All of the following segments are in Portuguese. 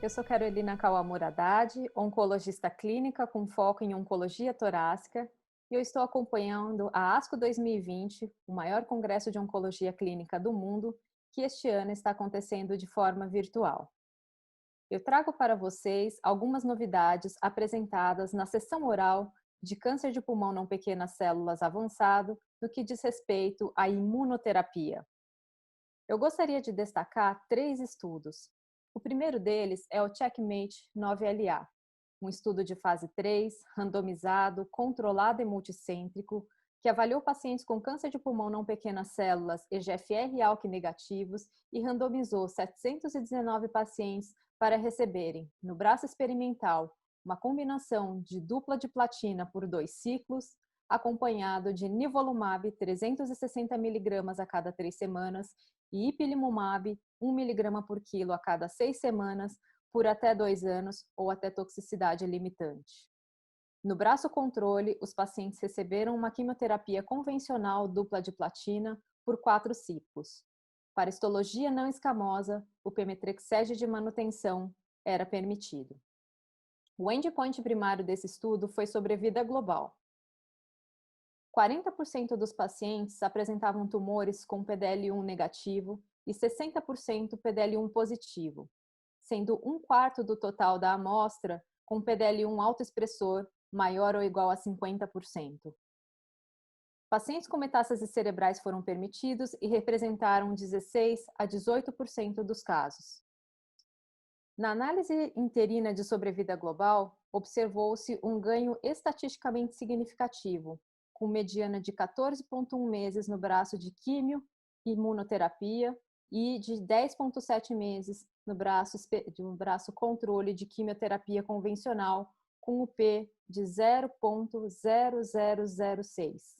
Eu sou Carolina Kawamura Haddad, oncologista clínica com foco em oncologia torácica, e eu estou acompanhando a ASCO 2020, o maior congresso de oncologia clínica do mundo, que este ano está acontecendo de forma virtual. Eu trago para vocês algumas novidades apresentadas na sessão oral de câncer de pulmão não pequenas células avançado, no que diz respeito à imunoterapia. Eu gostaria de destacar 3 estudos. O primeiro deles é o CheckMate 9LA, um estudo de fase 3, randomizado, controlado e multicêntrico, que avaliou pacientes com câncer de pulmão não pequenas células EGFR-ALK negativos e randomizou 719 pacientes para receberem, no braço experimental, uma combinação de dupla de platina por 2 ciclos, acompanhado de nivolumab 360 mg a cada 3 semanas e ipilimumab 1 mg por quilo a cada 6 semanas por até 2 anos ou até toxicidade limitante. No braço controle, os pacientes receberam uma quimioterapia convencional dupla de platina por 4 ciclos. Para histologia não escamosa, o pemetrexed de manutenção era permitido. O endpoint primário desse estudo foi sobrevida global. 40% dos pacientes apresentavam tumores com PDL1 negativo e 60% PDL1 positivo, sendo 1/4 do total da amostra com PDL1 autoexpressor maior ou igual a 50%. Pacientes com metástases cerebrais foram permitidos e representaram 16 a 18% dos casos. Na análise interina de sobrevida global, observou-se um ganho estatisticamente significativo, com mediana de 14,1 meses no braço de químio e imunoterapia e de 10,7 meses no braço controle de quimioterapia convencional, com o P de 0,0006.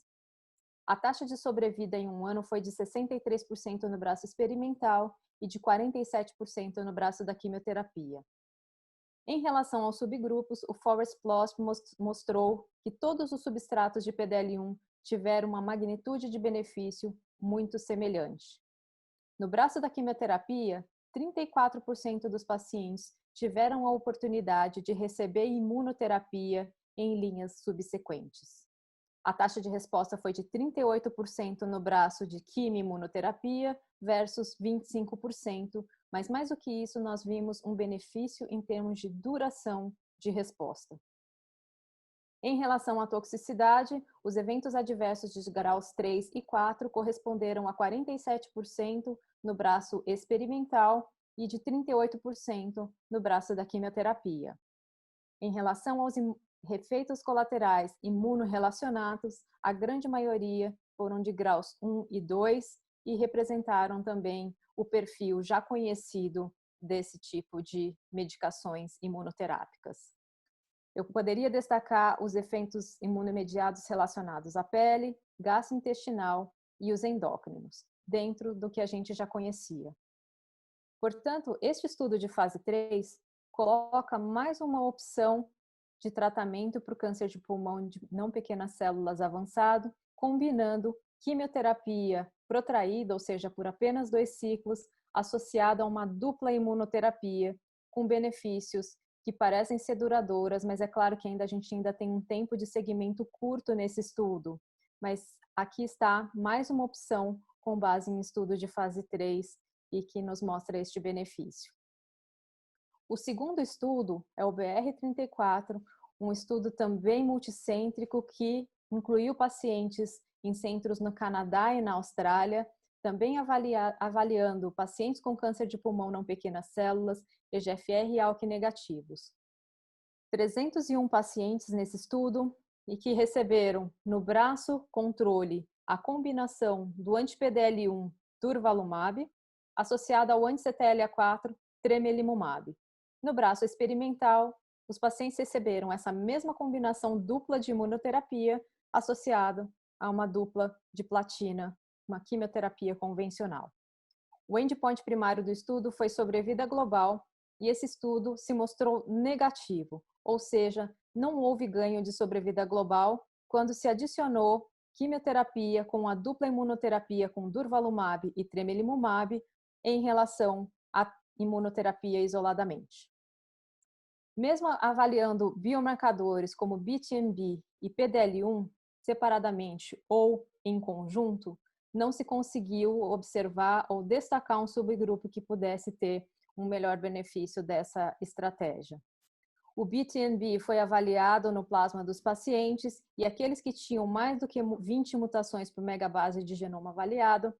A taxa de sobrevida em 1 ano foi de 63% no braço experimental e de 47% no braço da quimioterapia. Em relação aos subgrupos, o Forest Plot mostrou que todos os substratos de PDL1 tiveram uma magnitude de benefício muito semelhante. No braço da quimioterapia, 34% dos pacientes tiveram a oportunidade de receber imunoterapia em linhas subsequentes. A taxa de resposta foi de 38% no braço de quimio-imunoterapia versus 25%, mas mais do que isso, nós vimos um benefício em termos de duração de resposta. Em relação à toxicidade, os eventos adversos de graus 3 e 4 corresponderam a 47% no braço experimental e de 38% no braço da quimioterapia. Em relação aos efeitos colaterais imunorrelacionados, a grande maioria foram de graus 1 e 2 e representaram também o perfil já conhecido desse tipo de medicações imunoterápicas. Eu poderia destacar os efeitos imunomediados relacionados à pele, gastrointestinal e os endócrinos, dentro do que a gente já conhecia. Portanto, este estudo de fase 3 coloca mais uma opção de tratamento para o câncer de pulmão de não pequenas células avançado, combinando quimioterapia protraída, ou seja, por apenas 2 ciclos, associada a uma dupla imunoterapia, com benefícios que parecem ser duradouras, mas é claro que a gente ainda tem um tempo de segmento curto nesse estudo. Mas aqui está mais uma opção com base em estudo de fase 3 e que nos mostra este benefício. O segundo estudo é o BR34, um estudo também multicêntrico que incluiu pacientes em centros no Canadá e na Austrália, também avaliando pacientes com câncer de pulmão não pequenas células, EGFR-ALK negativos. 301 pacientes nesse estudo e que receberam no braço controle a combinação do anti-PDL1 durvalumab associada ao anti-CTLA4 tremelimumab. No braço experimental, os pacientes receberam essa mesma combinação dupla de imunoterapia associada a uma dupla de platina, uma quimioterapia convencional. O endpoint primário do estudo foi sobrevida global e esse estudo se mostrou negativo, ou seja, não houve ganho de sobrevida global quando se adicionou quimioterapia com a dupla imunoterapia com durvalumab e tremelimumab em relação à imunoterapia isoladamente. Mesmo avaliando biomarcadores como BTMB e PDL1 separadamente ou em conjunto, não se conseguiu observar ou destacar um subgrupo que pudesse ter um melhor benefício dessa estratégia. O BTNB foi avaliado no plasma dos pacientes e aqueles que tinham mais do que 20 mutações por megabase de genoma avaliado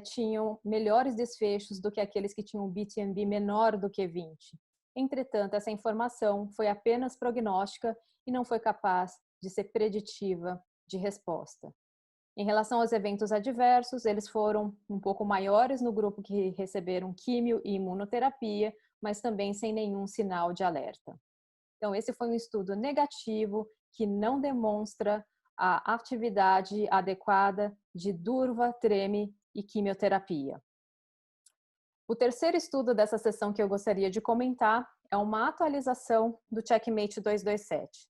tinham melhores desfechos do que aqueles que tinham BTNB menor do que 20. Entretanto, essa informação foi apenas prognóstica e não foi capaz de ser preditiva de resposta. Em relação aos eventos adversos, eles foram um pouco maiores no grupo que receberam químio e imunoterapia, mas também sem nenhum sinal de alerta. Então, esse foi um estudo negativo que não demonstra a atividade adequada de durva, treme e quimioterapia. O terceiro estudo dessa sessão que eu gostaria de comentar é uma atualização do Checkmate 227.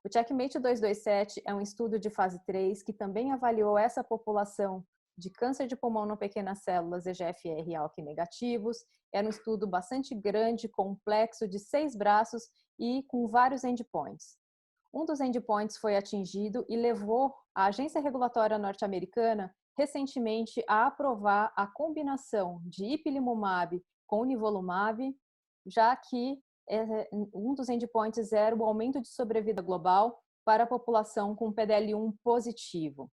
O Checkmate 227 é um estudo de fase 3 que também avaliou essa população de câncer de pulmão não pequenas células EGFR e ALK negativos. Era um estudo bastante grande, complexo, de 6 braços e com vários endpoints. Um dos endpoints foi atingido e levou a agência regulatória norte-americana recentemente a aprovar a combinação de ipilimumab com nivolumab, já que um dos endpoints era o aumento de sobrevida global para a população com PDL1 positivo.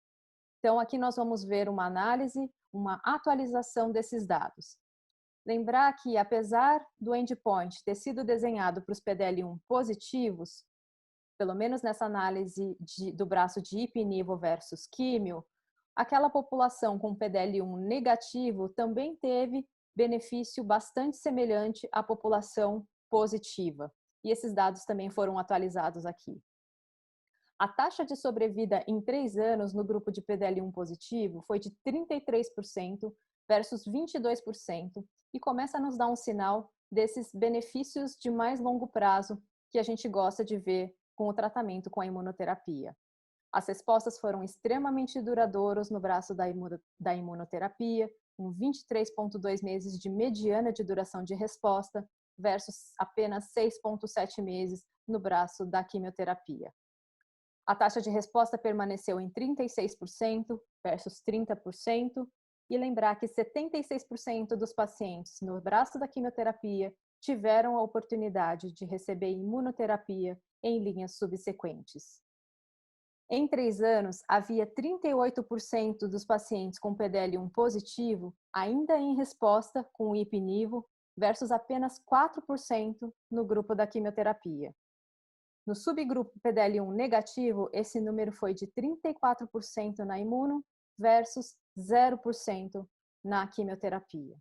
Então, aqui nós vamos ver uma análise, uma atualização desses dados. Lembrar que, apesar do endpoint ter sido desenhado para os PDL1 positivos, pelo menos nessa análise do braço de ipinivo versus químio, aquela população com PDL1 negativo também teve benefício bastante semelhante à população positiva. E esses dados também foram atualizados aqui. A taxa de sobrevida em 3 anos no grupo de PDL1 positivo foi de 33% versus 22% e começa a nos dar um sinal desses benefícios de mais longo prazo que a gente gosta de ver com o tratamento com a imunoterapia. As respostas foram extremamente duradouras no braço da imunoterapia, com 23,2 meses de mediana de duração de resposta versus apenas 6,7 meses no braço da quimioterapia. A taxa de resposta permaneceu em 36% versus 30%, e lembrar que 76% dos pacientes no braço da quimioterapia tiveram a oportunidade de receber imunoterapia em linhas subsequentes. Em 3 anos, havia 38% dos pacientes com PDL1 positivo ainda em resposta com o ipinivo versus apenas 4% no grupo da quimioterapia. No subgrupo PDL1 negativo, esse número foi de 34% na imuno versus 0% na quimioterapia.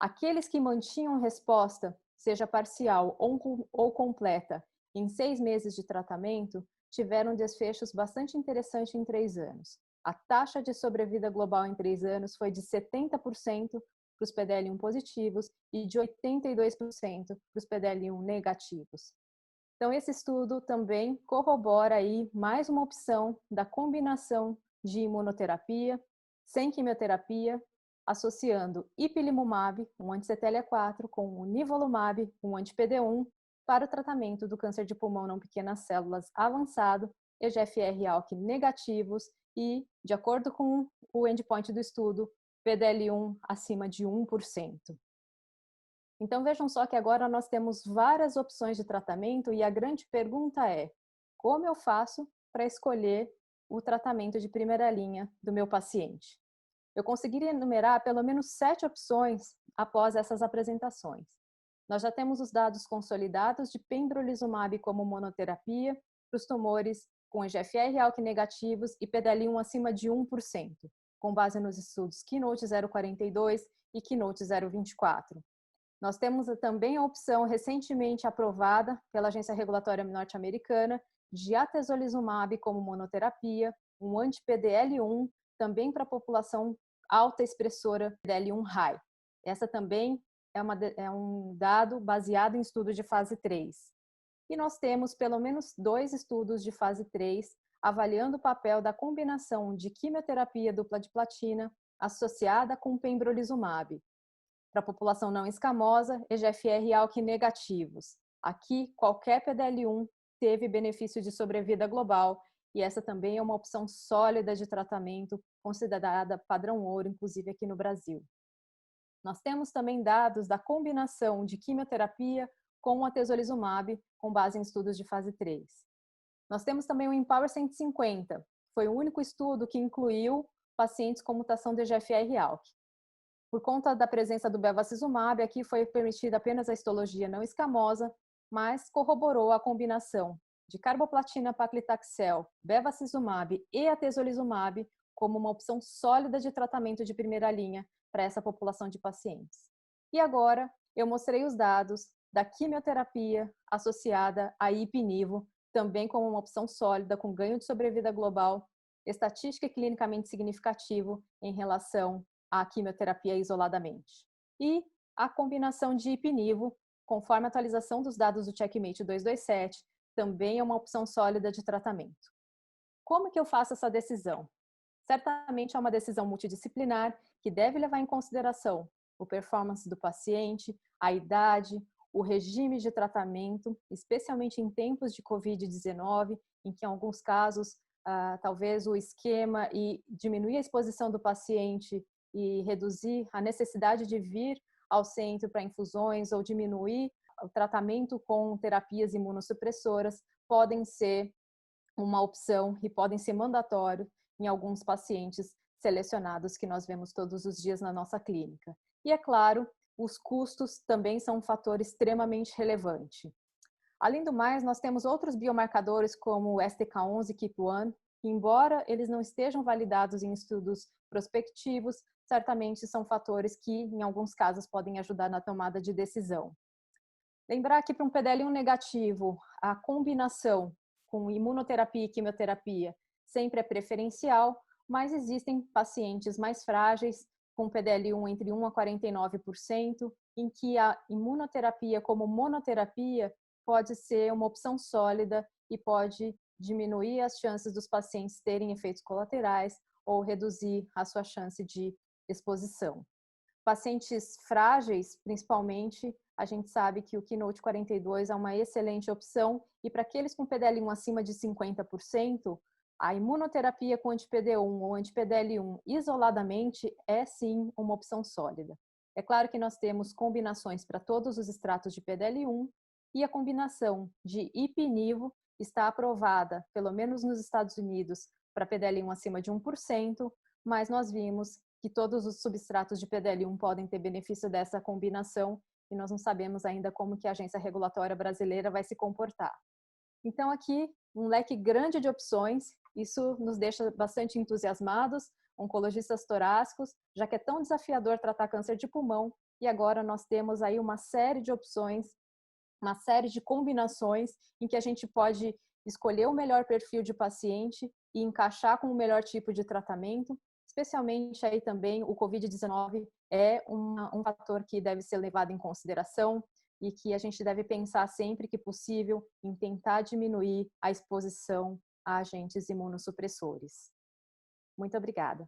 Aqueles que mantinham resposta, seja parcial ou completa, em 6 meses de tratamento, tiveram desfechos bastante interessantes em 3 anos. A taxa de sobrevida global em 3 anos foi de 70% para os PDL1 positivos e de 82% para os PDL1 negativos. Então, esse estudo também corrobora aí mais uma opção da combinação de imunoterapia sem quimioterapia, associando ipilimumab, um anti-CTLA-4, com o nivolumab, um anti-PD-1, para o tratamento do câncer de pulmão não pequenas células avançado, EGFR e ALK negativos e, de acordo com o endpoint do estudo, PDL1 acima de 1%. Então, vejam só que agora nós temos várias opções de tratamento e a grande pergunta é: como eu faço para escolher o tratamento de primeira linha do meu paciente? Eu conseguiria enumerar pelo menos 7 opções após essas apresentações. Nós já temos os dados consolidados de pembrolizumab como monoterapia para os tumores com EGFR ALK negativos e PDL1 acima de 1%, com base nos estudos Keynote 042 e Keynote 024. Nós temos também a opção recentemente aprovada pela Agência Regulatória Norte-Americana de atezolizumab como monoterapia, um anti-PDL1, também para a população alta expressora PDL1 high. Essa também é um dado baseado em estudo de fase 3. E nós temos pelo menos 2 estudos de fase 3 avaliando o papel da combinação de quimioterapia dupla de platina associada com pembrolizumab para a população não escamosa, EGFR e ALK negativos. Aqui, qualquer PDL1 teve benefício de sobrevida global e essa também é uma opção sólida de tratamento, considerada padrão ouro, inclusive aqui no Brasil. Nós temos também dados da combinação de quimioterapia com o atezolizumab, com base em estudos de fase 3. Nós temos também o Empower 150, foi o único estudo que incluiu pacientes com mutação de EGFR-ALK. Por conta da presença do bevacizumab, aqui foi permitida apenas a histologia não escamosa, mas corroborou a combinação de carboplatina paclitaxel, bevacizumab e atezolizumab como uma opção sólida de tratamento de primeira linha para essa população de pacientes. E agora eu mostrei os dados da quimioterapia associada a ipi/nivo, também como uma opção sólida com ganho de sobrevida global, estatística e clinicamente significativo em relação à quimioterapia isoladamente. E a combinação de ipi/nivo, conforme a atualização dos dados do Checkmate 227, também é uma opção sólida de tratamento. Como que eu faço essa decisão? Certamente é uma decisão multidisciplinar que deve levar em consideração o performance do paciente, a idade, o regime de tratamento, especialmente em tempos de Covid-19, em que em alguns casos talvez o esquema e diminuir a exposição do paciente e reduzir a necessidade de vir ao centro para infusões ou diminuir o tratamento com terapias imunossupressoras podem ser uma opção e podem ser mandatórios em alguns pacientes selecionados que nós vemos todos os dias na nossa clínica. E é claro, os custos também são um fator extremamente relevante. Além do mais, nós temos outros biomarcadores como o STK11 e KEAP1, que embora eles não estejam validados em estudos prospectivos, certamente são fatores que, em alguns casos, podem ajudar na tomada de decisão. Lembrar que para um PDL1 negativo, a combinação com imunoterapia e quimioterapia sempre é preferencial, mas existem pacientes mais frágeis, com PDL1 entre 1 a 49%, em que a imunoterapia como monoterapia pode ser uma opção sólida e pode diminuir as chances dos pacientes terem efeitos colaterais ou reduzir a sua chance de exposição. Pacientes frágeis, principalmente, a gente sabe que o Keynote 42 é uma excelente opção e para aqueles com PDL1 acima de 50%, a imunoterapia com anti-PD1 ou anti-PDL1 isoladamente é sim uma opção sólida. É claro que nós temos combinações para todos os estratos de PDL1 e a combinação de ipi/nivo está aprovada, pelo menos nos Estados Unidos, para PDL1 acima de 1%, mas nós vimos que todos os substratos de PDL1 podem ter benefício dessa combinação e nós não sabemos ainda como que a agência regulatória brasileira vai se comportar. Então aqui, um leque grande de opções, isso nos deixa bastante entusiasmados, oncologistas torácicos, já que é tão desafiador tratar câncer de pulmão, e agora nós temos aí uma série de opções, uma série de combinações em que a gente pode escolher o melhor perfil de paciente e encaixar com o melhor tipo de tratamento, especialmente aí também o Covid-19 é um fator que deve ser levado em consideração e que a gente deve pensar sempre que possível em tentar diminuir a exposição a agentes imunossupressores. Muito obrigada.